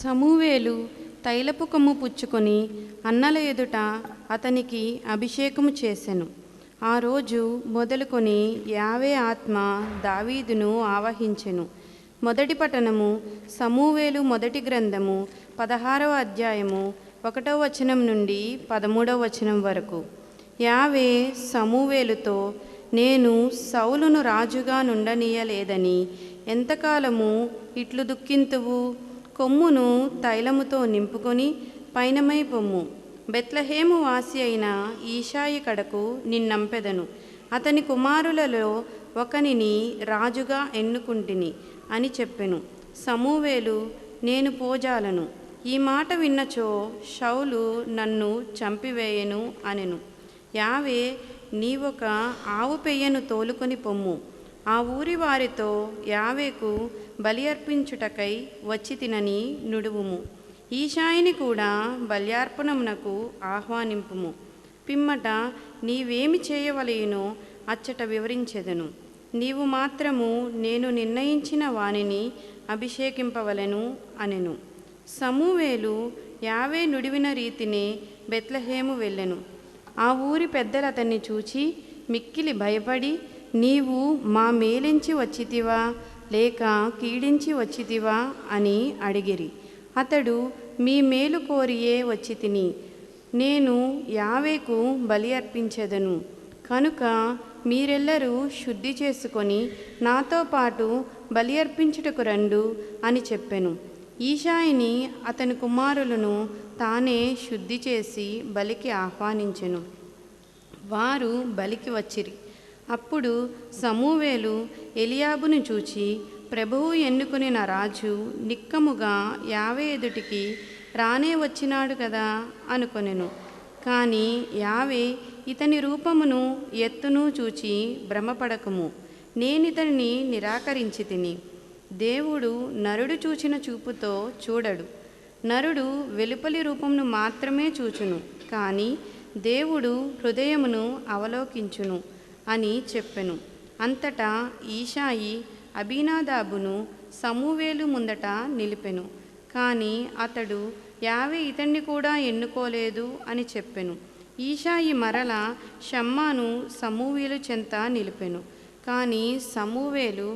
సమూవేలు తైలపు కొమ్ము పుచ్చుకొని అన్నల ఎదుట అతనికి అభిషేకము చేసెను. ఆ రోజు మొదలుకొని యావే ఆత్మ దావీదును ఆవహించెను. మొదటి పట్టణము సమూవేలు మొదటి గ్రంథము 16వ అధ్యాయము 1వ వచనం నుండి 13వ వచనం వరకు. యావే సమూవేలుతో, నేను సౌలును రాజుగా నుండనీయలేదని ఎంతకాలము ఇట్లు దుఃఖింతువు? కొమ్మును తైలముతో నింపుకొని పైనమై పొమ్ము. బెత్లెహేము వాసి అయిన ఈషాయి కడకు నిన్నంపెదను. అతని కుమారులలో ఒకనిని రాజుగా ఎన్నుకుంటిని అని చెప్పెను. సమూవేలు, నేను పోజాలను, ఈ మాట విన్నచో షౌలు నన్ను చంపివేయెను అనెను. యావే, నీవొక ఆవు పెయ్యను తోలుకొని పొమ్ము. ఆ ఊరి వారితో, యావేకు బలి అర్పించుటకై వచ్చి తినని నుడువుము. ఈషాయిని కూడా బల్యార్పణమునకు ఆహ్వానింపుము. పిమ్మట నీవేమి చేయవలెనో అచ్చట వివరించెదను. నీవు మాత్రము నేను నిర్ణయించిన వానిని అభిషేకింపవలెను అనెను. సమూవేలు యావే నుడివిన రీతినే బెత్లెహేము వెళ్ళెను. ఆ ఊరి పెద్దలు అతన్ని చూచి మిక్కిలి భయపడి, నీవు మా మేలించి వచ్చితివా లేక కీడించి వచ్చితివా అని అడిగిరి. అతడు, మీ మేలు కోరియే వచ్చి తిని, నేను యావేకు బలి అర్పించెదను కనుక మీరెల్లరూ శుద్ధి చేసుకొని నాతో పాటు బలి అర్పించుటకు రండు అని చెప్పెను. ఈషాయిని అతని కుమారులను తానే శుద్ధి చేసి బలికి ఆహ్వానించెను. వారు బలికి వచ్చిరి. అప్పుడు సమూవేలు ఎలియాబును చూచి, ప్రభువు ఎన్నుకునిన రాజు నిక్కముగా యావే ఎదుటికి రానే వచ్చినాడు కదా అనుకొనెను. కానీ యావే, ఇతని రూపమును ఎత్తును చూచి భ్రమపడకుము, నేనితనిని నిరాకరించి తిని. దేవుడు నరుడు చూచిన చూపుతో చూడడు. నరుడు వెలుపలి రూపమును మాత్రమే చూచును, కానీ దేవుడు హృదయమును అవలోకించును అని చెప్పెను. అంతటా ఈషాయి అబీనాదాబును సమూవేలు ముందట నిలిపెను. కానీ అతడు, యావే ఇతన్ని కూడా ఎన్నుకోలేదు అని చెప్పెను. ఈషాయి మరల షమ్మాను సమూవేలు చెంత నిలిపెను. కానీ సమూవేలు,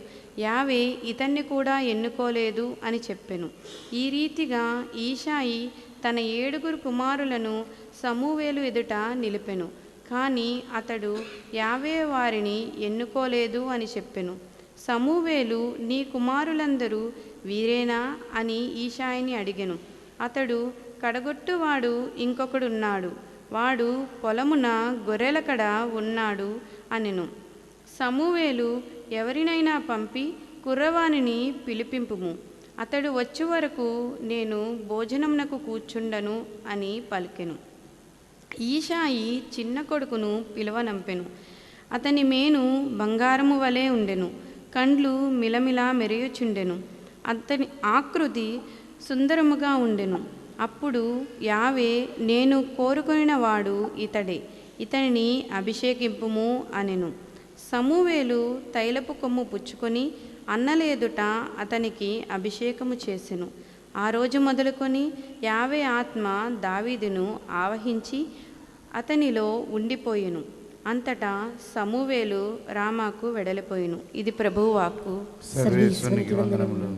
యావే ఇతన్ని కూడా ఎన్నుకోలేదు అని చెప్పెను. ఈ రీతిగా ఈషాయి తన 7 కుమారులను సమూవేలు ఎదుట నిలిపెను. కానీ అతడు, యావే వారిని ఎన్నుకోలేదు అని చెప్పెను. సమూవేలు, నీ కుమారులందరూ వీరేనా అని ఈషాయిని అడిగెను. అతడు, కడగొట్టువాడు ఇంకొకడున్నాడు, వాడు పొలమున గొర్రెల కడ ఉన్నాడు అనెను. సమూవేలు, ఎవరినైనా పంపి కుర్రవానిని పిలిపింపుము, అతడు వచ్చే వరకు నేను భోజనమునకు కూర్చుండను అని పలికెను. ఈషాయి చిన్న కొడుకును పిలువనంపెను. అతని మేను బంగారము వలె ఉండెను, కండ్లు మిలమిలా మెరియుచుండెను, అతని ఆకృతి సుందరముగా ఉండెను. అప్పుడు యావే, నేను కోరుకొనిన వాడు ఇతడే, ఇతనిని అభిషేకింపుము అనెను. సమూవేలు తైలపు కొమ్ము పుచ్చుకొని అన్నల ఎదుట అతనికి అభిషేకము చేసెను. ఆ రోజు మొదలుకొని యావే ఆత్మ దావీదును ఆవహించి అతనిలో ఉండిపోయెను. అంతటా సమూవేలు రామాకు వెడలిపోయెను. ఇది ప్రభువు వాక్కు. సర్వేశ్వరునికి వందనములు.